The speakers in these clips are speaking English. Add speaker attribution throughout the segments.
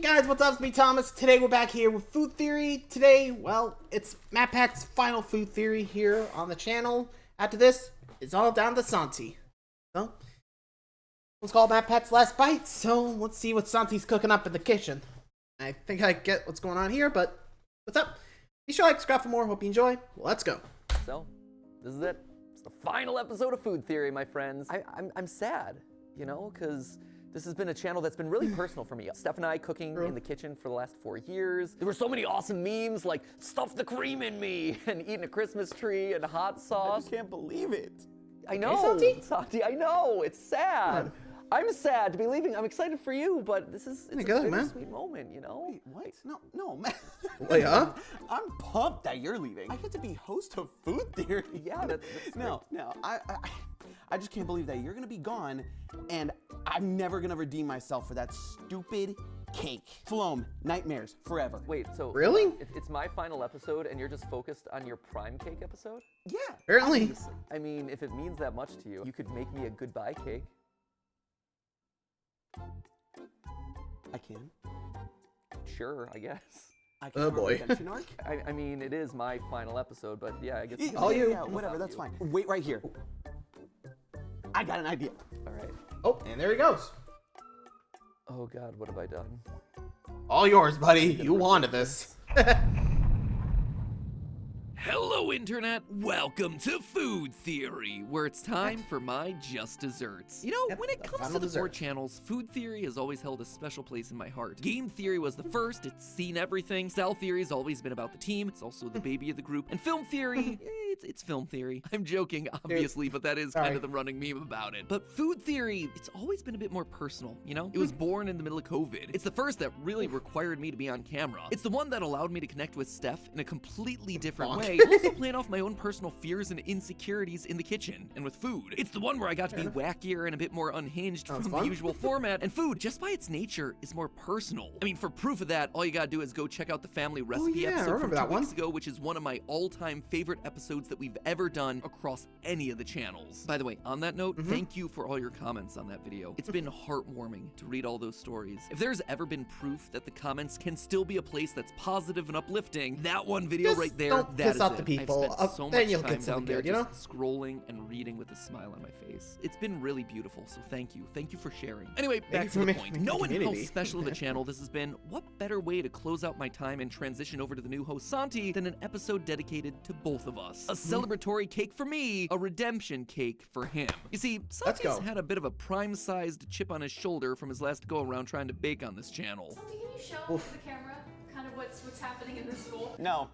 Speaker 1: Guys, what's up? It's me, Thomas. Today we're back here with Food Theory. Today, well, it's Matpat's final Food Theory here on the channel. After this, it's all down to Santi. So, let's call Matpat's last bite. So, let's see what Santi's cooking up in the kitchen. I think I get what's going on here, but what's up? Be sure to like, subscribe for more. Hope you enjoy. Let's go.
Speaker 2: So, this is it. It's the final episode of Food Theory, my friends. I'm sad, you know, because this has been a channel that's been really personal for me. Steph and I cooking in the kitchen for the last 4 years. There were so many awesome memes like stuff the cream in me and eating a Christmas tree and hot sauce.
Speaker 3: I just can't believe it.
Speaker 2: I know, Santi, I know, it's sad. I'm sad to be leaving. I'm excited for you, but it's a sweet moment, you know?
Speaker 3: Wait, what? No, man.
Speaker 1: Wait, huh?
Speaker 3: I'm pumped that you're leaving. I get to be host of Food Theory.
Speaker 2: Yeah, that's
Speaker 3: No, I just can't believe that you're gonna be gone, and I'm never gonna redeem myself for that stupid cake. Floam, nightmares, forever.
Speaker 2: Wait, so
Speaker 1: Really?
Speaker 2: It's my final episode, and you're just focused on your prime cake episode?
Speaker 3: Yeah.
Speaker 1: Apparently.
Speaker 3: obviously.
Speaker 2: I mean, if it means that much to you, you could make me a goodbye cake.
Speaker 3: I can.
Speaker 2: Sure, I guess.
Speaker 3: I can
Speaker 1: Oh,
Speaker 3: have a
Speaker 1: boy.
Speaker 3: redemption arc.
Speaker 2: I mean, it is my final episode, but yeah, I guess.
Speaker 3: Yeah, whatever, that's fine. Wait right here. I got an idea.
Speaker 2: All right.
Speaker 1: Oh, and there he goes.
Speaker 2: Oh God, what have I done?
Speaker 1: All yours, buddy. You wanted this.
Speaker 4: Hello, Internet! Welcome to Food Theory, where it's time for my just desserts. You know,
Speaker 1: Yep,
Speaker 4: when it
Speaker 1: the
Speaker 4: comes
Speaker 1: final
Speaker 4: to the 4
Speaker 1: dessert.
Speaker 4: channels, Food Theory has always held a special place in my heart. Game Theory was the first, it's seen everything. Style Theory has always been about the team, it's also the baby of the group. And Film Theory, it's Film Theory. I'm joking, obviously, but that is kind of the running meme about it. But Food Theory, it's always been a bit more personal, you know? It was born in the middle of COVID. It's the first that really required me to be on camera. It's the one that allowed me to connect with Steph in a completely different way, also playing off my own personal fears and insecurities in the kitchen and with food. It's the one where I got to be wackier and a bit more unhinged from the usual format, and food, just by its nature, is more personal. I mean, for proof of that, all you gotta do is go check out the family recipe
Speaker 1: I
Speaker 4: episode from
Speaker 1: remember
Speaker 4: 2
Speaker 1: that one.
Speaker 4: weeks ago, which is one of my all-time favorite episodes that we've ever done across any of the channels. By the way, on that note, thank you for all your comments on that video. It's been heartwarming to read all those stories. If there's ever been proof that the comments can still be a place that's positive and uplifting, that one video
Speaker 1: Just
Speaker 4: right there,
Speaker 1: don't
Speaker 4: that
Speaker 1: piss
Speaker 4: is
Speaker 1: off
Speaker 4: it.
Speaker 1: the people.
Speaker 4: I've spent so
Speaker 1: Then
Speaker 4: much
Speaker 1: you'll
Speaker 4: time
Speaker 1: get something
Speaker 4: down there
Speaker 1: good, you know?
Speaker 4: just scrolling and reading with a smile on my face. It's been really beautiful, so thank you. Thank you for sharing. Anyway, back to
Speaker 1: for
Speaker 4: the point.
Speaker 1: making
Speaker 4: Knowing how
Speaker 1: community.
Speaker 4: special of a channel this has been, what better way to close out my time and transition over to the new host Santi than an episode dedicated to both of us? A celebratory cake for me, a redemption cake for him. You see, Santi's
Speaker 1: go.
Speaker 4: had a bit of a prime-sized chip on his shoulder from his last go-around trying to bake on this channel.
Speaker 5: Santi, can you show the camera kind of what's happening in this school?
Speaker 3: No.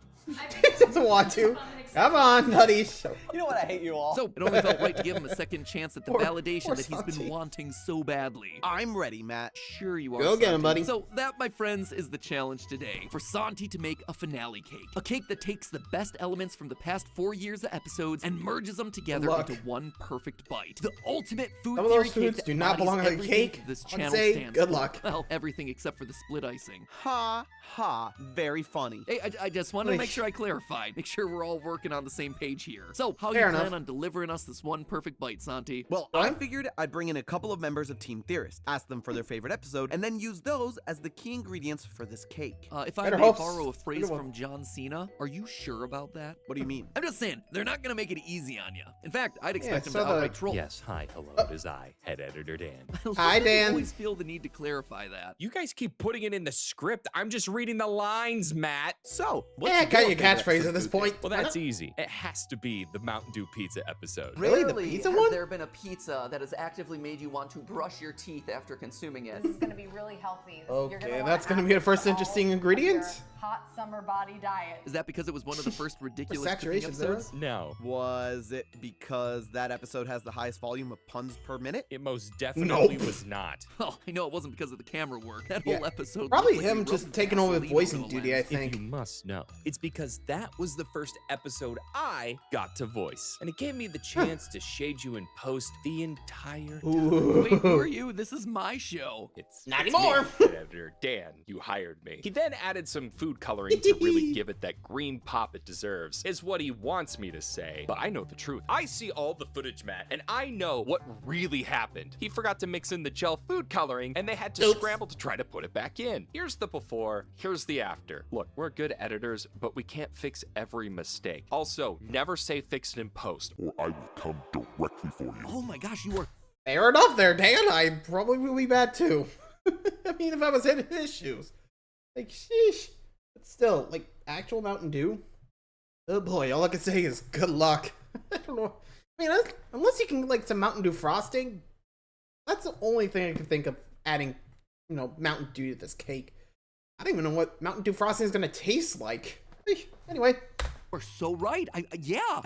Speaker 1: Doesn't want to. Come on, buddy.
Speaker 3: You know what? I hate you all.
Speaker 4: So it only felt right to give him a second chance at the
Speaker 1: Poor
Speaker 4: validation that he's
Speaker 1: Santi.
Speaker 4: been wanting so badly.
Speaker 3: I'm ready, Matt.
Speaker 4: Sure you are,
Speaker 1: Go get him,
Speaker 4: Santi.
Speaker 1: buddy.
Speaker 4: So that, my friends, is the challenge today. For Santi to make a finale cake. A cake that takes the best elements from the past 4 years of episodes and merges them together
Speaker 1: Good luck.
Speaker 4: into one perfect bite. The ultimate food
Speaker 1: Some of
Speaker 4: theory
Speaker 1: those
Speaker 4: cake
Speaker 1: foods
Speaker 4: that
Speaker 1: do not
Speaker 4: embodies
Speaker 1: belong on a
Speaker 4: everything
Speaker 1: cake.
Speaker 4: this
Speaker 1: I'd
Speaker 4: channel
Speaker 1: say
Speaker 4: stands
Speaker 1: good
Speaker 4: for.
Speaker 1: luck.
Speaker 4: Well, everything except for the split icing.
Speaker 3: Ha ha. Very funny.
Speaker 4: Hey, I just wanted to make sure I clarified. Make sure we're all working on the same page here. So, how
Speaker 1: Fair
Speaker 4: you plan
Speaker 1: enough.
Speaker 4: on delivering us this one perfect bite, Santi?
Speaker 3: Well, I figured I'd bring in a couple of members of Team Theorist, ask them for their favorite episode, and then use those as the key ingredients for this cake.
Speaker 4: If I
Speaker 1: Better
Speaker 4: may
Speaker 1: hopes.
Speaker 4: borrow a phrase
Speaker 1: Good one.
Speaker 4: from John Cena, are you sure about that?
Speaker 3: What do you mean?
Speaker 4: I'm just saying, they're not gonna make it easy on you. In fact, I'd expect them
Speaker 1: so
Speaker 4: to
Speaker 1: the-
Speaker 4: outright troll.
Speaker 6: Yes, hi, hello, it is I, head editor Dan.
Speaker 4: I love
Speaker 1: Hi,
Speaker 4: that you
Speaker 1: Dan.
Speaker 4: always feel the need to clarify that.
Speaker 7: You guys keep putting it in the script. I'm just reading the lines, Matt.
Speaker 3: So, what's
Speaker 1: Yeah, got your
Speaker 3: favorite
Speaker 1: catchphrase
Speaker 3: episode
Speaker 1: at this
Speaker 3: food theory?
Speaker 1: point.
Speaker 7: Well, that's easy. It has to be the Mountain Dew pizza episode.
Speaker 1: Really? The
Speaker 2: Rarely
Speaker 1: pizza
Speaker 2: has
Speaker 1: one?
Speaker 2: there been a pizza that has actively made you want to brush your teeth after consuming it.
Speaker 5: This is going to be really healthy.
Speaker 1: Okay, that's gonna be the first interesting ingredient?
Speaker 5: Hot summer body diet.
Speaker 4: Is that because it was one of the first ridiculous cooking
Speaker 1: saturation there.
Speaker 4: episodes?
Speaker 7: No,
Speaker 3: Was it because that episode has the highest volume of puns per minute?
Speaker 7: it most definitely
Speaker 1: Nope.
Speaker 7: was not.
Speaker 4: Well, I know it wasn't because of the camera work. That
Speaker 1: Yeah,
Speaker 4: whole episode
Speaker 1: probably
Speaker 4: looked like
Speaker 1: him
Speaker 4: we
Speaker 1: just
Speaker 4: rubbed
Speaker 1: taking over the
Speaker 4: Vaseline
Speaker 1: voicing
Speaker 4: over the
Speaker 1: duty, I
Speaker 4: lens.
Speaker 1: think.
Speaker 6: If you must know.
Speaker 7: It's because that was the first episode I got to voice, and it gave me the chance to shade you in post the entire time.
Speaker 1: Ooh.
Speaker 4: Wait, who are you? This is my show.
Speaker 6: It's
Speaker 1: Not
Speaker 6: it's
Speaker 1: anymore.
Speaker 6: me, head editor Dan. You hired me. He then added some food coloring to really give it that green pop it deserves, is what he wants me to say. But I know the truth. I see all the footage, Matt, and I know what really happened. He forgot to mix in the gel food coloring, and they had to scramble to try to put it back in. Here's the before, here's the after. Look, we're good editors, but we can't fix every mistake. Also, never say fix it in post, or I will come directly for you.
Speaker 4: Oh my gosh, you are.
Speaker 1: Fair enough there, Dan. I probably would be bad too. I mean, if I was in his shoes. Like, sheesh. But still, like, actual Mountain Dew? Oh boy, all I can say is good luck. I don't know. I mean, unless you can, like, some Mountain Dew frosting, that's the only thing I can think of adding, you know, Mountain Dew to this cake. I don't even know what Mountain Dew frosting is going to taste like. Anyway.
Speaker 4: Are so right. I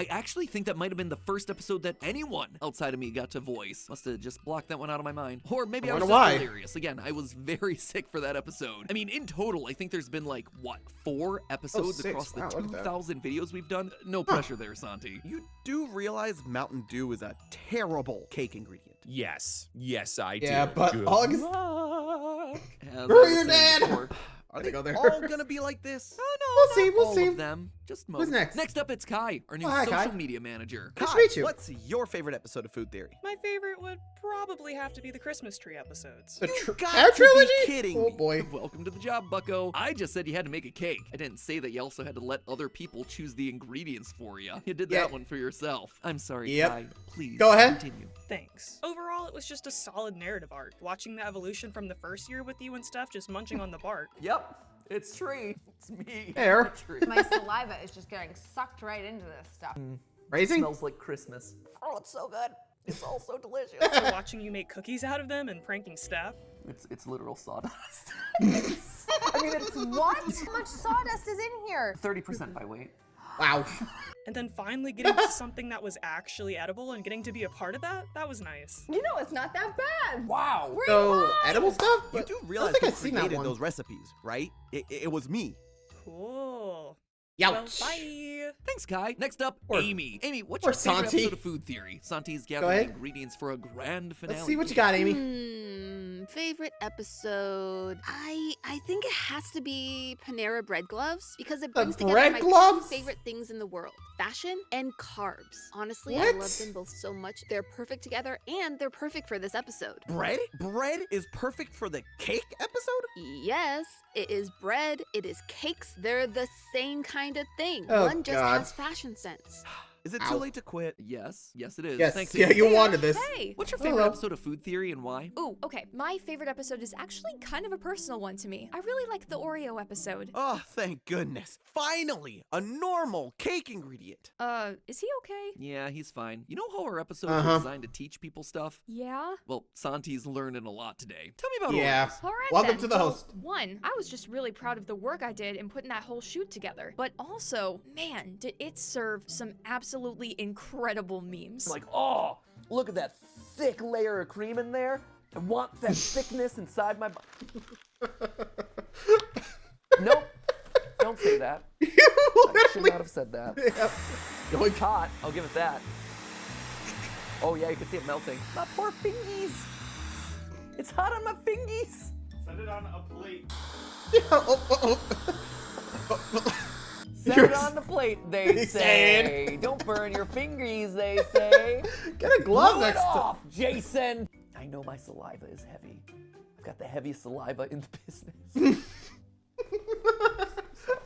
Speaker 4: actually think that might have been the first episode that anyone outside of me got to voice. Must have just blocked that one out of my mind. Or maybe I was just
Speaker 1: why.
Speaker 4: delirious. Again, I was very sick for that episode. I mean, in total, I think there's been like, what, 4 episodes
Speaker 1: 6.
Speaker 4: across the
Speaker 1: Wow, look at that.
Speaker 4: 2,000 videos we've done? No pressure there, Santi.
Speaker 3: You do realize Mountain Dew is a terrible cake ingredient.
Speaker 7: Yes, I do.
Speaker 1: Yeah, but
Speaker 6: Good
Speaker 1: all I can
Speaker 4: As
Speaker 1: Screw
Speaker 4: I was
Speaker 1: you,
Speaker 4: saying
Speaker 1: Dad!
Speaker 4: before.
Speaker 3: Are
Speaker 1: Gotta
Speaker 3: they
Speaker 1: go there.
Speaker 3: all gonna be like this?
Speaker 4: Oh, no,
Speaker 1: We'll
Speaker 4: not
Speaker 1: see.
Speaker 4: all of them. Just most.
Speaker 1: Who's next?
Speaker 4: Next up, it's Kai, our new
Speaker 1: Oh, hi,
Speaker 4: social
Speaker 1: Kai.
Speaker 4: media manager.
Speaker 1: Nice to meet you.
Speaker 3: What's your favorite episode of Food Theory?
Speaker 8: My favorite would probably have to be the Christmas tree episodes.
Speaker 1: The
Speaker 3: got
Speaker 1: our
Speaker 3: to be
Speaker 1: trilogy?
Speaker 3: kidding
Speaker 1: Oh
Speaker 3: me.
Speaker 1: boy.
Speaker 4: Welcome to the job, bucko. I just said you had to make a cake. I didn't say that you also had to let other people choose the ingredients for you. You did
Speaker 1: Yeah.
Speaker 4: that one for yourself. I'm sorry,
Speaker 1: Yep.
Speaker 4: Kai. Please
Speaker 1: Go ahead.
Speaker 4: continue.
Speaker 8: Thanks. Overall, it was just a solid narrative arc. Watching the evolution from the first year with you and stuff, just munching on the bark.
Speaker 2: Yep, it's tree. It's me.
Speaker 1: Fair.
Speaker 2: Tree.
Speaker 9: My saliva is just getting sucked right into this stuff.
Speaker 1: Racing?
Speaker 2: Smells like Christmas. Oh, it's so good. It's all so delicious.
Speaker 8: So watching you make cookies out of them and pranking staff.
Speaker 2: It's literal sawdust.
Speaker 9: I mean, it's what? How much sawdust is in here?
Speaker 2: 30% by weight.
Speaker 1: Wow.
Speaker 8: And then finally getting to something that was actually edible and getting to be a part of that, that was nice.
Speaker 9: You know, it's not that bad.
Speaker 3: Wow.
Speaker 1: So, edible stuff?
Speaker 3: You
Speaker 1: But
Speaker 3: do
Speaker 1: I
Speaker 3: realize
Speaker 1: don't think
Speaker 3: who
Speaker 1: I've seen that
Speaker 3: created
Speaker 1: one.
Speaker 3: those recipes, right? It was me.
Speaker 8: Cool. Well,
Speaker 1: Youch.
Speaker 8: bye.
Speaker 4: Thanks, Kai. Next up,
Speaker 1: Or-
Speaker 4: Amy. Amy, what's
Speaker 1: or
Speaker 4: your favorite
Speaker 1: Santi.
Speaker 4: episode of Food Theory? Santi's
Speaker 1: ahead.
Speaker 4: gathering ingredients for a grand finale.
Speaker 1: Let's see what you
Speaker 4: cake.
Speaker 1: got, Amy.
Speaker 10: Favorite episode? I think it has to be Panera bread gloves because it brings together
Speaker 1: bread
Speaker 10: my
Speaker 1: gloves?
Speaker 10: 2 favorite things in the world: fashion and carbs. Honestly, I
Speaker 1: What?
Speaker 10: love them both so much. They're perfect together, and they're perfect for this episode.
Speaker 3: Bread? Bread is perfect for the cake episode?
Speaker 10: Yes, it is bread. It is cakes. They're the same kind of thing.
Speaker 1: Oh,
Speaker 10: One just
Speaker 1: God.
Speaker 10: has fashion sense.
Speaker 3: Is it
Speaker 1: Ow.
Speaker 3: too late to quit?
Speaker 4: Yes, it is.
Speaker 1: Yes,
Speaker 4: Thanks,
Speaker 1: yeah,
Speaker 4: Amy.
Speaker 1: you wanted this.
Speaker 5: Hey!
Speaker 4: What's your favorite
Speaker 1: Hello.
Speaker 4: episode of Food Theory and why?
Speaker 5: Ooh, okay. My favorite episode is actually kind of a personal one to me. I really like the Oreo episode.
Speaker 3: Oh, thank goodness. Finally, a normal cake ingredient.
Speaker 5: Is he okay?
Speaker 4: Yeah, he's fine. You know how our episodes
Speaker 1: Uh-huh.
Speaker 4: are designed to teach people stuff?
Speaker 5: Yeah?
Speaker 4: Well, Santi's learning a lot today. Tell me about
Speaker 1: Yeah.
Speaker 4: Oreos.
Speaker 5: All right,
Speaker 1: Welcome
Speaker 5: then.
Speaker 1: to the
Speaker 5: Well,
Speaker 1: host.
Speaker 5: One, I was just really proud of the work I did in putting that whole shoot together. But also, man, did it serve some absolutely incredible memes.
Speaker 2: Like, oh, look at that thick layer of cream in there. I want that thickness inside my Nope. Don't say that.
Speaker 1: You
Speaker 2: I should
Speaker 1: literally.
Speaker 2: not have said that.
Speaker 1: Yep.
Speaker 2: It's hot. I'll give it that. Oh yeah, you can see it melting. My poor fingies. It's hot on my fingies.
Speaker 1: Yeah, oh.
Speaker 2: Set
Speaker 1: You're
Speaker 2: it on the plate, they
Speaker 1: They
Speaker 2: say.
Speaker 1: say.
Speaker 2: Don't burn your fingies, they say.
Speaker 1: Get a glove
Speaker 2: Blow it
Speaker 1: next to.
Speaker 2: off, Jason. I know my saliva is heavy. I've got the heaviest saliva in the business.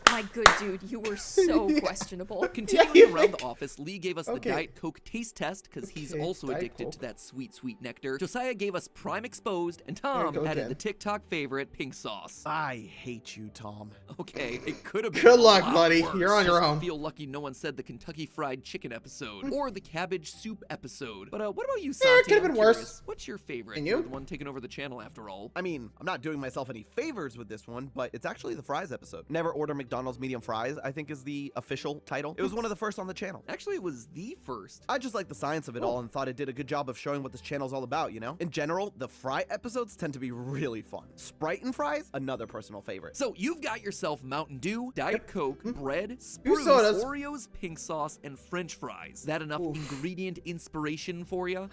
Speaker 5: My good dude, you were so questionable.
Speaker 4: Continuing
Speaker 1: you
Speaker 4: around
Speaker 1: think-
Speaker 4: the office, Lee gave us
Speaker 1: Okay.
Speaker 4: the Diet Coke taste test because he's
Speaker 1: Okay,
Speaker 4: also
Speaker 1: Diet
Speaker 4: addicted to
Speaker 1: Coke.
Speaker 4: that sweet, sweet nectar. Josiah gave us Prime Exposed, and
Speaker 1: There you
Speaker 4: Tom
Speaker 1: go
Speaker 4: added
Speaker 1: again.
Speaker 4: the TikTok favorite, pink sauce.
Speaker 3: I hate you, Tom.
Speaker 4: Okay, it could have been
Speaker 1: Good
Speaker 4: a
Speaker 1: luck,
Speaker 4: lot
Speaker 1: buddy.
Speaker 4: worse.
Speaker 1: You're on your
Speaker 4: Just
Speaker 1: own.
Speaker 4: Feel lucky no one said the Kentucky Fried Chicken episode or the cabbage soup episode. But what about you, Santi?
Speaker 1: it could've
Speaker 4: I'm
Speaker 1: been worse.
Speaker 4: curious. What's your favorite?
Speaker 1: And you?
Speaker 4: You're the one taking over the channel after all.
Speaker 3: I mean, I'm not doing myself any favors with this one, but it's actually the fries episode. Never order McDonald's McDonald's medium fries, I think is the official title. It was one of the first on the channel.
Speaker 4: Actually, it was the first.
Speaker 3: I just like the science of it all and thought it did a good job of showing what this channel's all about, you know? In general, the fry episodes tend to be really fun. Sprite and fries, another personal favorite.
Speaker 4: So you've got yourself Mountain Dew, Diet Coke, bread,
Speaker 1: Two
Speaker 4: spruce,
Speaker 1: sodas.
Speaker 4: Oreos, pink sauce, and French fries. That enough ingredient inspiration for you?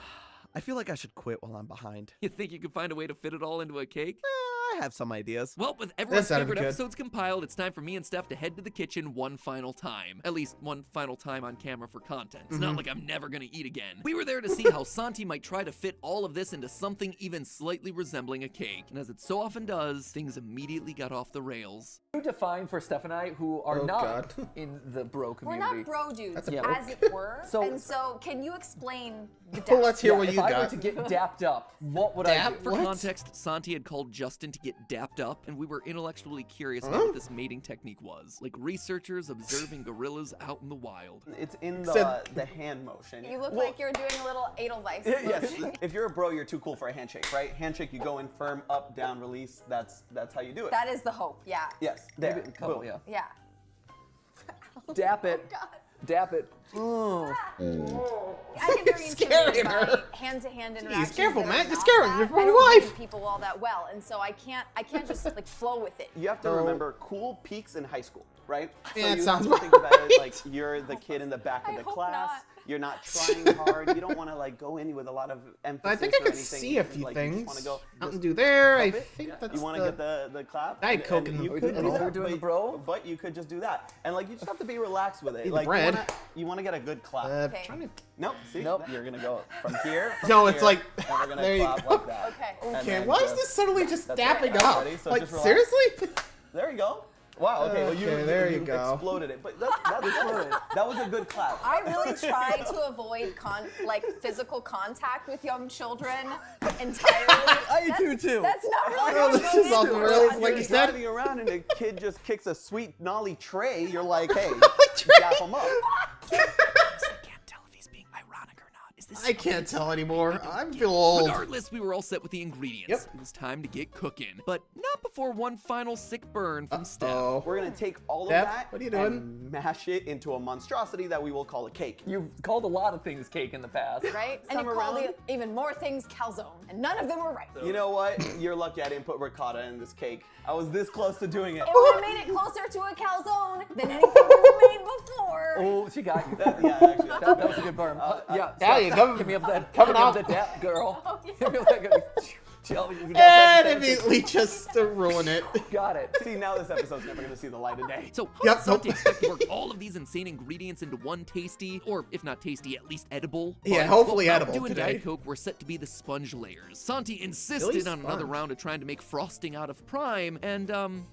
Speaker 3: I feel like I should quit while I'm behind.
Speaker 4: You think you could find a way to fit it all into a cake?
Speaker 3: I have some ideas.
Speaker 4: Well, with everyone's
Speaker 1: sounded
Speaker 4: favorite
Speaker 1: good.
Speaker 4: episodes compiled, it's time for me and Steph to head to the kitchen one final time. At least one final time on camera for content. It's not like I'm never gonna eat again. We were there to see how Santi might try to fit all of this into something even slightly resembling a cake. And as it so often does, things immediately got off the rails.
Speaker 2: You define for Steph and I, who are
Speaker 1: Oh,
Speaker 2: not
Speaker 1: God.
Speaker 2: in the bro
Speaker 9: We're
Speaker 2: community.
Speaker 9: not bro dudes,
Speaker 1: That's a
Speaker 2: bro.
Speaker 9: as it were.
Speaker 2: So-
Speaker 9: and so, can you explain the
Speaker 1: Well,
Speaker 9: depth?
Speaker 1: let's hear what
Speaker 2: if
Speaker 1: you
Speaker 2: I were
Speaker 1: got.
Speaker 2: to get dapped up, what would I
Speaker 1: Dap?
Speaker 2: do?
Speaker 4: For
Speaker 1: What?
Speaker 4: context, Santi had called Justin to get dapped up, and we were intellectually curious about what this mating technique was. Like researchers observing gorillas out in the wild.
Speaker 3: It's in
Speaker 1: Said-
Speaker 3: the hand motion.
Speaker 9: You look
Speaker 3: Well,
Speaker 9: like you're doing a little Edelweiss.
Speaker 3: yes. If you're a bro, you're too cool for a handshake, right? Handshake, you go in firm, up, down, release. That's how you do it.
Speaker 9: That is the hope, yeah.
Speaker 3: Yes. There.
Speaker 2: Maybe a couple,
Speaker 3: Boom.
Speaker 2: yeah.
Speaker 9: Yeah.
Speaker 2: Dap it.
Speaker 9: God.
Speaker 2: Dap it.
Speaker 9: I get very
Speaker 1: Scaring
Speaker 9: intimidated by
Speaker 1: her.
Speaker 9: hand-to-hand interactions.
Speaker 1: careful,
Speaker 9: that are
Speaker 1: Matt, you're
Speaker 9: not
Speaker 1: scaring
Speaker 9: that.
Speaker 1: your poor
Speaker 9: I don't
Speaker 1: wife.
Speaker 9: read people all that well, and so I can't just like flow with it.
Speaker 3: You have to remember cool peaks in high school, right?
Speaker 1: Yeah,
Speaker 3: so
Speaker 1: it
Speaker 3: you
Speaker 1: sounds
Speaker 3: have to think
Speaker 1: about
Speaker 3: about it
Speaker 1: right.
Speaker 3: like you're the kid in the back of
Speaker 9: I
Speaker 3: the
Speaker 9: hope
Speaker 3: class.
Speaker 9: not.
Speaker 3: You're not trying hard. You don't want to like go in with a lot of emphasis.
Speaker 1: I think I
Speaker 3: or
Speaker 1: could
Speaker 3: anything.
Speaker 1: see a few
Speaker 3: like,
Speaker 1: things.
Speaker 3: You just want to go.
Speaker 1: Mountain Dew there. I
Speaker 3: Cup it?
Speaker 1: think that's
Speaker 3: You want to get the clap?
Speaker 1: Diet Coke
Speaker 3: And
Speaker 1: in the
Speaker 3: you could do
Speaker 1: middle.
Speaker 3: that,
Speaker 2: We're doing the
Speaker 3: but-
Speaker 2: bro?
Speaker 3: But you could just do that, and like you just have to be relaxed with it.
Speaker 1: Eat the
Speaker 3: Like
Speaker 1: bread.
Speaker 3: you want to get a good clap.
Speaker 9: Okay.
Speaker 1: Trying to...
Speaker 3: Nope. See,
Speaker 2: Nope.
Speaker 3: you're gonna go from here. From
Speaker 1: No, it's
Speaker 3: here,
Speaker 1: like-
Speaker 3: and we're gonna
Speaker 1: there you
Speaker 3: clap
Speaker 1: go.
Speaker 3: like that.
Speaker 9: Okay.
Speaker 3: And
Speaker 1: Okay,
Speaker 3: then
Speaker 1: why is
Speaker 3: just-
Speaker 1: this suddenly just
Speaker 3: That's
Speaker 1: dapping
Speaker 3: right.
Speaker 1: up?
Speaker 3: Ready? So
Speaker 1: Like,
Speaker 3: just relax.
Speaker 1: seriously?
Speaker 3: There you go. Wow. Okay. Well,
Speaker 1: Okay, there you go.
Speaker 3: exploded it, but that was a good clap.
Speaker 9: I really try to avoid physical contact with young children entirely.
Speaker 3: I do too.
Speaker 9: That's not really
Speaker 1: Oh,
Speaker 9: what
Speaker 1: this
Speaker 9: I'm
Speaker 1: is off the
Speaker 9: into.
Speaker 1: rails,
Speaker 9: I'm
Speaker 1: like
Speaker 3: You're
Speaker 1: you said.
Speaker 3: driving around and a kid just kicks a sweet nolly tray. You're like, hey, dap him up.
Speaker 4: I can't tell if he's being ironic or not. Is this
Speaker 1: I can't tell anymore. I feel old.
Speaker 4: Regardless, we were all set with the ingredients.
Speaker 1: Yep.
Speaker 4: It was time to get cooking. But not before one final sick burn from Steph.
Speaker 1: Oh,
Speaker 3: We're gonna take all of
Speaker 1: Steph,
Speaker 3: that
Speaker 1: what are you doing?
Speaker 3: and mash it into a monstrosity that we will call a cake.
Speaker 2: You've called a lot of things cake in the past.
Speaker 9: Right? And
Speaker 3: Some
Speaker 9: it called
Speaker 3: around.
Speaker 9: even more things calzone, and none of them were right.
Speaker 3: You know what? You're lucky I didn't put ricotta in this cake. I was this close to doing it.
Speaker 9: It would have made it closer to a calzone than anything we've made before.
Speaker 2: Oh, she got you.
Speaker 3: Yeah, actually.
Speaker 2: That was a good burn. Yeah,
Speaker 1: Yeah, you come-
Speaker 2: Give me up that.
Speaker 1: coming
Speaker 2: give me up
Speaker 1: out.
Speaker 2: that dap, girl.
Speaker 9: Oh, yeah.
Speaker 2: Give me up that.
Speaker 1: and immediately just to ruin it.
Speaker 2: Got it.
Speaker 3: See, now this episode's never gonna see the light of day.
Speaker 4: So, how
Speaker 1: Yep,
Speaker 4: does Santi
Speaker 1: nope.
Speaker 4: expect to work all of these insane ingredients into one tasty, or if not tasty, at least edible?
Speaker 1: Yeah,
Speaker 4: bun?
Speaker 1: hopefully
Speaker 4: Well,
Speaker 1: edible
Speaker 4: Mountain Dew and
Speaker 1: today.
Speaker 4: Diet Coke were set to be the sponge layers. Santi insisted
Speaker 1: Really
Speaker 4: on another
Speaker 1: sponge?
Speaker 4: round of trying to make frosting out of prime, and then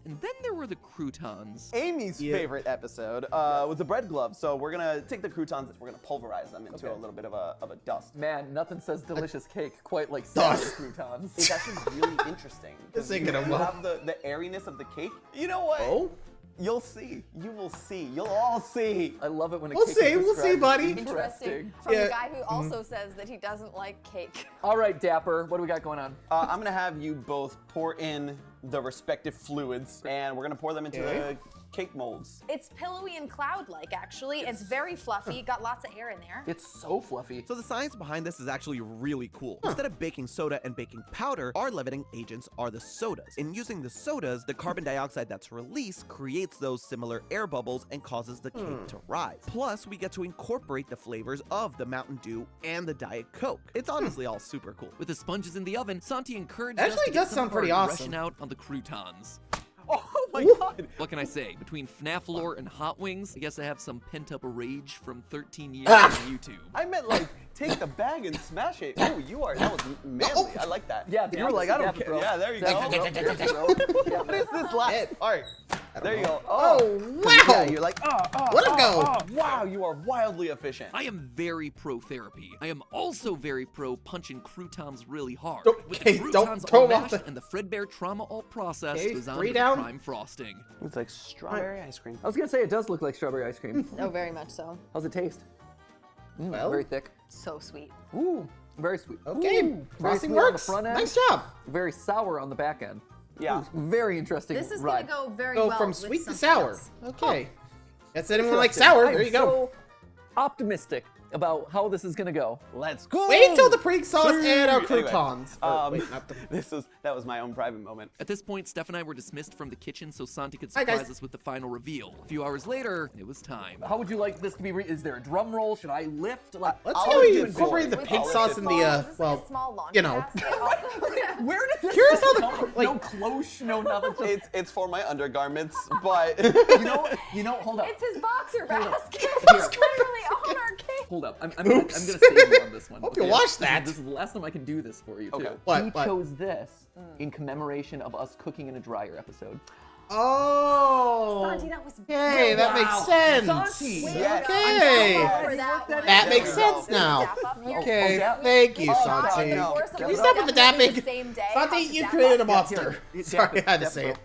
Speaker 4: there were the croutons.
Speaker 3: Amy's
Speaker 1: Yeah.
Speaker 3: favorite episode was the bread glove. So we're gonna take the croutons, we're gonna pulverize them into a little bit of a dust.
Speaker 2: Man, nothing says delicious cake quite like
Speaker 1: Dust.
Speaker 2: sour croutons.
Speaker 3: It's actually really interesting. 'cause
Speaker 1: This ain't
Speaker 3: you
Speaker 1: gonna
Speaker 3: you
Speaker 1: work.
Speaker 3: have the airiness of the cake. You know what?
Speaker 1: Oh?
Speaker 3: You'll see. You will see. You'll all see.
Speaker 2: I love it when a
Speaker 1: We'll
Speaker 2: cake
Speaker 1: see,
Speaker 2: is
Speaker 1: we'll see,
Speaker 2: described as
Speaker 1: buddy.
Speaker 9: Interesting.
Speaker 2: Interesting.
Speaker 9: From
Speaker 1: Yeah.
Speaker 9: the guy who also says that he doesn't like cake.
Speaker 2: All right, Dapper, what do we got going on?
Speaker 3: I'm gonna have you both pour in the respective fluids, and we're gonna pour them into
Speaker 1: Okay.
Speaker 3: the cake molds.
Speaker 9: It's pillowy and cloud-like, actually. It's very fluffy. Got lots of air in there.
Speaker 2: It's so fluffy.
Speaker 3: So the science behind this is actually really cool. Instead of baking soda and baking powder, our leavening agents are the sodas. In using the sodas, the carbon dioxide that's released creates those similar air bubbles and causes the cake to rise. Plus, we get to incorporate the flavors of the Mountain Dew and the Diet Coke. It's honestly all super cool.
Speaker 4: With the sponges in the oven, Santi encouraged
Speaker 1: Actually,
Speaker 4: us to
Speaker 1: it
Speaker 4: get
Speaker 1: does
Speaker 4: some
Speaker 1: sound pretty
Speaker 4: hard
Speaker 1: awesome.
Speaker 4: Rushing out on the croutons.
Speaker 3: Oh my god!
Speaker 4: What can I say? Between FNAF lore and hot wings, I guess I have some pent-up rage from 13 years
Speaker 1: Ah.
Speaker 4: on YouTube.
Speaker 3: I meant like take the bag and smash it. Oh, that was manly. I like that.
Speaker 2: Yeah,
Speaker 3: you were like, I don't care. Yeah, there you go. What is this last? All right, there you go.
Speaker 1: Oh, wow.
Speaker 3: Yeah, you're like,
Speaker 1: Let him go.
Speaker 3: wow, you are wildly efficient.
Speaker 4: I am very pro therapy. I am also very pro punching croutons really hard. With
Speaker 1: Okay,
Speaker 4: the
Speaker 1: don't
Speaker 4: croutons
Speaker 1: throw
Speaker 4: all
Speaker 1: 'em off
Speaker 4: mashed
Speaker 1: the-
Speaker 4: and the Fredbear trauma all processed,
Speaker 1: Okay,
Speaker 4: goes on
Speaker 1: 3
Speaker 4: to the
Speaker 1: down.
Speaker 4: prime frosting.
Speaker 3: It's like strawberry ice cream.
Speaker 2: I was gonna say it does look like strawberry ice cream.
Speaker 9: Oh, very much so.
Speaker 2: How's it taste?
Speaker 1: Well,
Speaker 2: Very thick.
Speaker 9: So sweet.
Speaker 2: Ooh, very sweet.
Speaker 1: okay.
Speaker 2: Ooh, very
Speaker 1: Frosting
Speaker 2: sweet on the
Speaker 1: works.
Speaker 2: front end.
Speaker 1: Nice job.
Speaker 2: Very sour on the back end.
Speaker 11: Yeah.
Speaker 2: Very interesting
Speaker 9: This is
Speaker 2: ride.
Speaker 9: gonna go very
Speaker 1: Go
Speaker 9: well
Speaker 1: from
Speaker 9: with
Speaker 1: sweet to
Speaker 9: something
Speaker 1: sour.
Speaker 9: else.
Speaker 1: Okay. Guess anyone likes sour.
Speaker 2: I'm
Speaker 1: There you go.
Speaker 2: so optimistic about how this is gonna go.
Speaker 11: Let's go.
Speaker 1: Wait until the prig sauce
Speaker 11: See.
Speaker 1: and our
Speaker 11: Anyway,
Speaker 1: croutons. Wait, not the...
Speaker 11: that was my own private moment.
Speaker 4: At this point, Steph and I were dismissed from the kitchen so Santi could
Speaker 1: Hi, guys.
Speaker 4: surprise us with the final reveal. A few hours later, it was time.
Speaker 2: How would you like this to be? Is there a drum roll? Should I lift? Like,
Speaker 1: Let's
Speaker 11: I'll
Speaker 1: see how we
Speaker 11: lift it
Speaker 1: incorporate the
Speaker 11: forward.
Speaker 1: pig
Speaker 11: I'll
Speaker 1: sauce
Speaker 11: lift
Speaker 1: in
Speaker 11: it
Speaker 1: the,
Speaker 9: Is this like
Speaker 1: well,
Speaker 9: a small laundry
Speaker 1: you know.
Speaker 9: basket also?
Speaker 2: where did this?
Speaker 1: Here's how the
Speaker 2: come?
Speaker 1: cr- like-
Speaker 2: no cloche, no nothing. Just,
Speaker 11: It's for my undergarments, but
Speaker 2: you know. Hold up.
Speaker 9: It's his boxer basket.
Speaker 2: Here.
Speaker 9: It's literally on our cake.
Speaker 2: Hold up. I'm gonna save you on this one.
Speaker 1: Hope you watched that.
Speaker 2: This is the last time I can do this for you, too.
Speaker 11: Okay.
Speaker 1: What?
Speaker 2: We
Speaker 1: What?
Speaker 2: chose this in commemoration of us cooking in a dryer episode.
Speaker 1: Oh.
Speaker 9: Santi, that was
Speaker 1: Hey, that makes sense.
Speaker 2: Santi.
Speaker 11: Yes.
Speaker 1: Okay.
Speaker 9: for that one.
Speaker 1: That makes
Speaker 11: There we
Speaker 1: sense
Speaker 11: go.
Speaker 1: now.
Speaker 9: Dap up here.
Speaker 1: Okay,
Speaker 2: dap?
Speaker 1: thank you,
Speaker 11: Oh,
Speaker 1: Santi.
Speaker 11: no.
Speaker 1: You
Speaker 9: We
Speaker 1: stop with the
Speaker 9: definitely
Speaker 1: dapping.
Speaker 9: the same day.
Speaker 1: Santi,
Speaker 9: Have to
Speaker 1: you
Speaker 9: dap
Speaker 1: created a
Speaker 9: up.
Speaker 1: monster.
Speaker 2: Here,
Speaker 1: Sorry, I had to
Speaker 2: dap
Speaker 1: say
Speaker 2: up.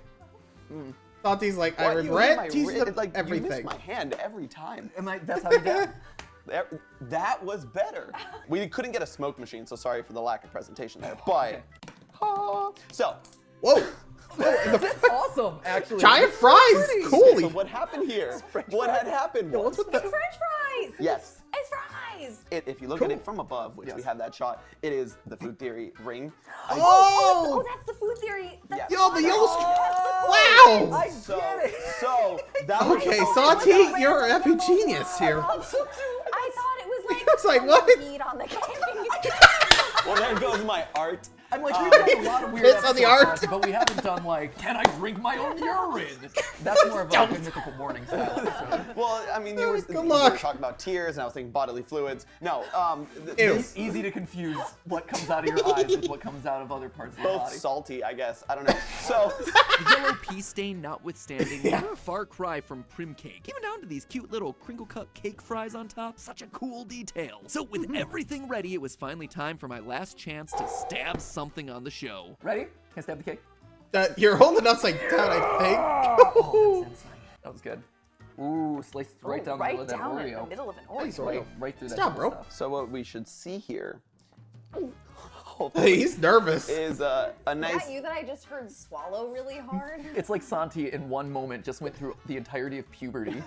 Speaker 1: it. Santi's like, I
Speaker 11: What, you hit my
Speaker 1: regret teaching
Speaker 11: wrist?
Speaker 1: them
Speaker 11: Like, you miss
Speaker 1: everything.
Speaker 11: my hand every time.
Speaker 2: That's how you do it?
Speaker 11: That was better. We couldn't get a smoke machine, so sorry for the lack of presentation there. But so
Speaker 1: Whoa.
Speaker 2: That's awesome, actually.
Speaker 1: Giant fries. Holy.
Speaker 11: so what happened here? What had happened was
Speaker 1: What's with the...
Speaker 9: French fries.
Speaker 11: yes.
Speaker 9: It's fries.
Speaker 11: If you look at it from above, which we have that shot, it is the food theory ring.
Speaker 1: Oh.
Speaker 9: That's the food theory. That's
Speaker 11: Yes.
Speaker 1: Yo, the yellow...
Speaker 2: Oh,
Speaker 1: Wow.
Speaker 11: So that was
Speaker 1: Okay,
Speaker 11: supposed to
Speaker 1: Santi, you're an effing genius here.
Speaker 9: I thought it was like
Speaker 1: It's like, what?
Speaker 9: meat on the cake.
Speaker 11: Well, there goes my art.
Speaker 2: I'm like, we've done a lot of weird
Speaker 1: Bits on the
Speaker 2: episodes,
Speaker 1: art.
Speaker 2: Santi, but we haven't done like, can I drink my own urine? That's more of like a mythical morning style episode.
Speaker 11: Well, I mean, you were
Speaker 1: luck.
Speaker 11: talking about tears, and I was thinking bodily fluids. No,
Speaker 1: Ew.
Speaker 2: It's easy to confuse what comes out of your eyes with what comes out of other parts of your
Speaker 11: both
Speaker 2: body.
Speaker 11: salty, I guess. I don't know. So
Speaker 4: The yellow pea stain notwithstanding, we were a far cry from prim cake. Even down to these cute little crinkle cut cake fries on top. Such a cool detail. So with everything ready, it was finally time for my last chance to stab something on the show.
Speaker 2: Ready? Can I stab the cake?
Speaker 1: You're holding upside down, I think.
Speaker 2: Oh, that's satisfying. That was good. Ooh, sliced right down the middle of that
Speaker 9: down in
Speaker 2: Oreo.
Speaker 9: the middle of an
Speaker 1: Nice
Speaker 9: Oreo.
Speaker 1: Oreo.
Speaker 2: Right through that
Speaker 1: Stop,
Speaker 2: good
Speaker 1: bro.
Speaker 2: stuff.
Speaker 11: So what we should see here
Speaker 1: He's nervous.
Speaker 11: is a
Speaker 9: Is
Speaker 11: nice.
Speaker 9: that you that I just heard swallow really hard?
Speaker 2: It's like Santi in one moment just went through the entirety of puberty.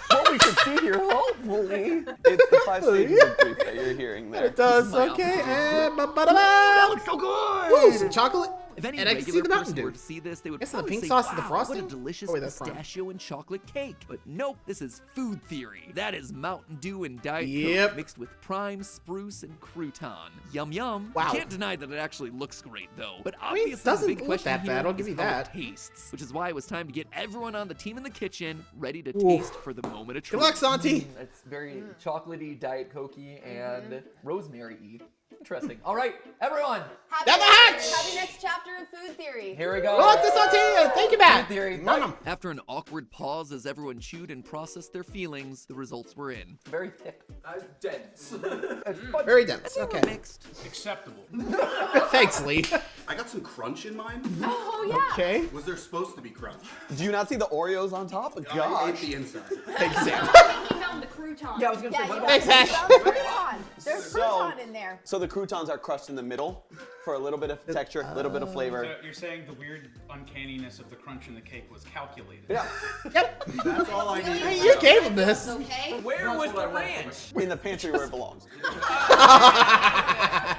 Speaker 2: What we should see here, hopefully.
Speaker 11: It's the 5 stages of grief that you're hearing there.
Speaker 1: It does.
Speaker 4: my
Speaker 1: Okay. And
Speaker 4: That looks so good!
Speaker 1: Ooh, some chocolate.
Speaker 4: If any
Speaker 1: And I can see
Speaker 4: regular
Speaker 1: the Mountain
Speaker 4: person
Speaker 1: Dew.
Speaker 4: were to see this, they would
Speaker 1: Guess the
Speaker 4: probably
Speaker 1: pink
Speaker 4: say,
Speaker 1: sauce is the
Speaker 4: wow,
Speaker 1: frosting?
Speaker 4: what a delicious
Speaker 1: Oh, wait, that's fine.
Speaker 4: pistachio and chocolate cake. But nope, this is food theory. That is Mountain Dew and Diet
Speaker 1: Yep.
Speaker 4: Coke mixed with prime, spruce, and crouton. Yum yum.
Speaker 1: Wow.
Speaker 4: You can't deny that it actually looks great though. But
Speaker 1: I mean, it
Speaker 4: obviously
Speaker 1: doesn't
Speaker 4: the big
Speaker 1: look
Speaker 4: question
Speaker 1: that
Speaker 4: here
Speaker 1: bad, I'll give
Speaker 4: is
Speaker 1: you
Speaker 4: how
Speaker 1: that.
Speaker 4: it tastes, which is why it was time to get everyone on the team in the kitchen ready to
Speaker 1: Ooh.
Speaker 4: taste for the moment of
Speaker 1: Good
Speaker 4: truth.
Speaker 1: luck, Santi.
Speaker 2: It's very chocolatey, Diet Cokey, and rosemary-y. Interesting. All right, everyone,
Speaker 1: Down the hatch!
Speaker 9: Happy next chapter of food theory.
Speaker 2: here we go.
Speaker 1: Good luck to Santi. Thank you, Matt.
Speaker 2: Food theory.
Speaker 1: Nom.
Speaker 4: After an awkward pause as everyone chewed and processed their feelings, the results were in.
Speaker 2: Very thick. Dense.
Speaker 1: Very dense. Okay.
Speaker 4: Mixed.
Speaker 12: Acceptable.
Speaker 1: Thanks, Lee.
Speaker 12: I got some crunch in mine.
Speaker 9: Oh yeah.
Speaker 1: Okay.
Speaker 12: Was there supposed to be crunch?
Speaker 11: Do you not see the Oreos on top?
Speaker 12: I ate
Speaker 11: Gosh.
Speaker 12: the inside.
Speaker 1: Thank you, Sam.
Speaker 9: He found the crouton.
Speaker 2: Yeah, I was gonna say, what about
Speaker 1: Thanks, Ash.
Speaker 9: Crouton. There's
Speaker 11: So-
Speaker 9: crouton in there.
Speaker 11: So the croutons are crushed in the middle for a little bit of texture, a little bit of flavor.
Speaker 12: So you're saying the weird uncanniness of the crunch in the cake was calculated.
Speaker 11: Yeah.
Speaker 1: Yep.
Speaker 12: That's all I need.
Speaker 1: Hey, you gave him this.
Speaker 9: Okay.
Speaker 4: Where was the ranch?
Speaker 11: In the pantry where it belongs.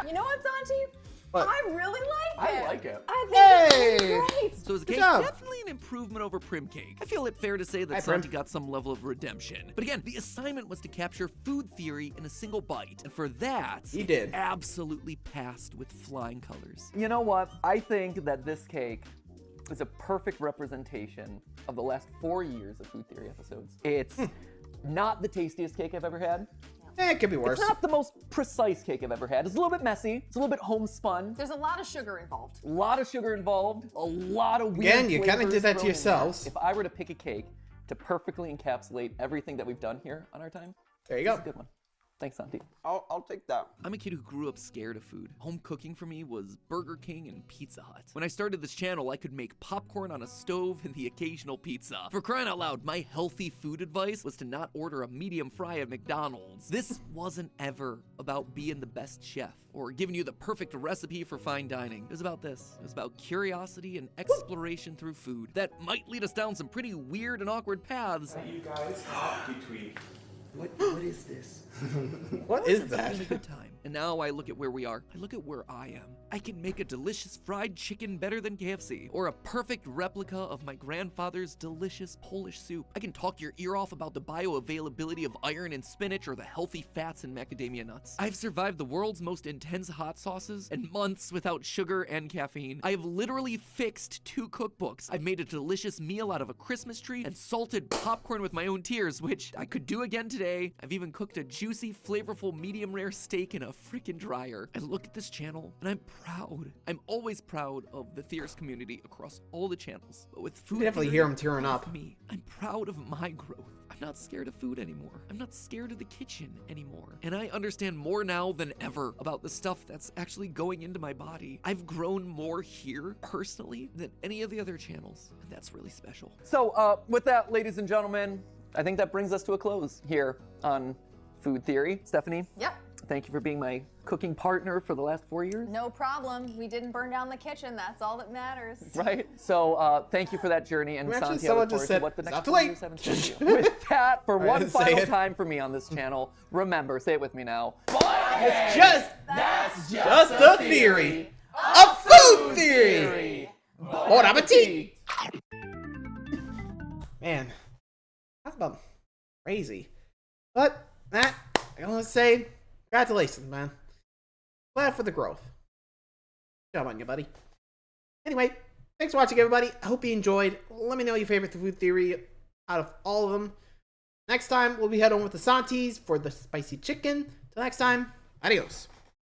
Speaker 9: You know what, Santi?
Speaker 1: What?
Speaker 9: I really like it.
Speaker 2: I like it.
Speaker 9: I think it's
Speaker 1: Hey.
Speaker 9: really great.
Speaker 4: So as a
Speaker 1: Good
Speaker 4: cake,
Speaker 1: job.
Speaker 4: definitely an improvement over Prim Cake. I feel it fair to say that
Speaker 1: Hi,
Speaker 4: Santi
Speaker 1: Prim.
Speaker 4: got some level of redemption. But again, the assignment was to capture food theory in a single bite. And for that,
Speaker 1: He did.
Speaker 4: absolutely passed with flying colors.
Speaker 2: You know what? I think that this cake is a perfect representation of the last 4 years of Food Theory episodes. It's not the tastiest cake I've ever had.
Speaker 1: It could be worse.
Speaker 2: It's not the most precise cake I've ever had. It's a little bit messy. It's a little bit homespun.
Speaker 9: There's a lot of sugar involved.
Speaker 2: A lot of sugar involved. A lot of weird
Speaker 1: Again, you kinda
Speaker 2: flavors
Speaker 1: did that to
Speaker 2: thrown in there.
Speaker 1: yourselves.
Speaker 2: If I were to pick a cake to perfectly encapsulate everything that we've done here on our time,
Speaker 1: There you
Speaker 2: it's
Speaker 1: go.
Speaker 2: a good one. Thanks, Santi.
Speaker 11: I'll take that.
Speaker 4: I'm a kid who grew up scared of food. Home cooking for me was Burger King and Pizza Hut. When I started this channel, I could make popcorn on a stove and the occasional pizza. For crying out loud, my healthy food advice was to not order a medium fry at McDonald's. This wasn't ever about being the best chef or giving you the perfect recipe for fine dining. It was about this. It was about curiosity and exploration through food that might lead us down some pretty weird and awkward paths.
Speaker 12: You guys have between.
Speaker 4: What is this?
Speaker 1: What is
Speaker 4: It's
Speaker 1: that?
Speaker 4: been a good time. And now I look at where we are. I look at where I am. I can make a delicious fried chicken better than KFC, or a perfect replica of my grandfather's delicious Polish soup. I can talk your ear off about the bioavailability of iron in spinach or the healthy fats in macadamia nuts. I've survived the world's most intense hot sauces and months without sugar and caffeine. I have literally fixed 2 cookbooks. I've made a delicious meal out of a Christmas tree and salted popcorn with my own tears, which I could do again today. I've even cooked a juicy, flavorful, medium rare steak in a freaking dryer. I look at this channel and I'm proud. I'm always proud of the Theorist community across all the channels. But with food,
Speaker 1: You definitely hear him tearing up.
Speaker 4: Me, I'm proud of my growth. I'm not scared of food anymore. I'm not scared of the kitchen anymore. And I understand more now than ever about the stuff that's actually going into my body. I've grown more here personally than any of the other channels, and that's really special.
Speaker 2: So with that, ladies and gentlemen, I think that brings us to a close here on Food Theory. Stephanie?
Speaker 9: Yep.
Speaker 2: Thank you for being my cooking partner for the last 4 years.
Speaker 9: No problem. We didn't burn down the kitchen. That's all that matters.
Speaker 2: Right? So thank you for that journey. And
Speaker 1: Actually,
Speaker 2: Santi, I
Speaker 1: someone
Speaker 2: look
Speaker 1: just
Speaker 2: forward to
Speaker 1: said,
Speaker 2: what the
Speaker 1: "It's
Speaker 2: next
Speaker 1: not too
Speaker 2: 4
Speaker 1: late."
Speaker 2: years have in store for you. With that, for
Speaker 1: All right,
Speaker 2: one
Speaker 1: say
Speaker 2: final
Speaker 1: it.
Speaker 2: time for me on this channel, remember, say it with me now.
Speaker 1: That's just a theory. A food theory. Bon appetit. Man, that's about crazy. But, Matt, I want to say, congratulations, man. Glad for the growth. Good job on you, buddy. Anyway, thanks for watching, everybody. I hope you enjoyed. Let me know your favorite food theory out of all of them. Next time, we'll be heading with the Santis for the spicy chicken. Till next time, adios.